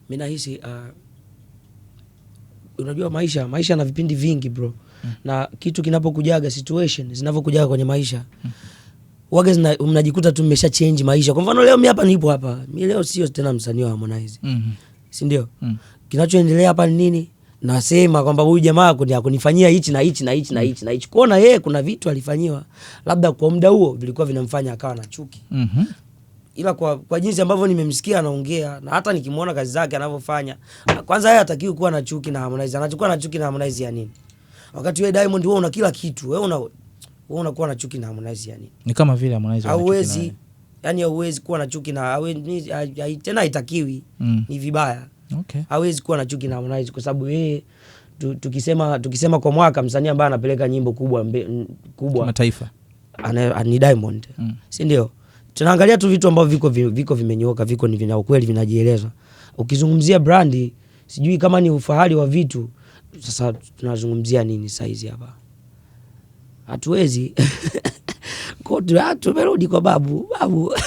Mimi nahisi unajua maisha na vipindi vingi bro. Na kitu kinapokujaga, situation zinavyokujaga kwenye maisha, waga mnajikuta tu mmesha change maisha. Kwa mfano leo mimi hapa nipo hapa. Mimi leo sio tena msanii wa Harmonize. Si ndio? Kinachoendelea hapa ni nini? Nasema kwamba huyu jamaa kunifanyia hichi na hichi na hichi na hichi na hichi. Kuona yeye kuna vitu alifanyiwa labda kwa muda huo vilikuwa vinamfanya akawa na chuki. Ila kwa jinsi ambavyo nimemsikia anaongea na hata nikimuona kazi zake anavyofanya, kwanza yeye hatakiwi kuwa na chuki na Harmonize. Anachukua na chuki na Harmonize ya nini? Wakati wewe Diamond wewe una kila kitu. Wewe unakuwa na chuki na Harmonize ya nini? Ni kama vile Harmonize hauwezi, yani hauwezi kuwa na chuki na tena haitakiwi. Ni vibaya. Okay. Hawezi kuwa na chuki na Harmonize kwa sababu yeye tukisema kwa mwaka msanii ambaye anapeleka nyimbo kubwa kimataifa ni Diamond. Si ndio? Tunaangalia tu vitu ambavyo viko vimenyooka, viko ni vina ukweli, vinajieleza. Ukizungumzia brandi, sijui kama ni ufahari wa vitu, sasa tunazungumzia nini saizi hapa? Hatuwezi. Kwa tumerudi kwa babu.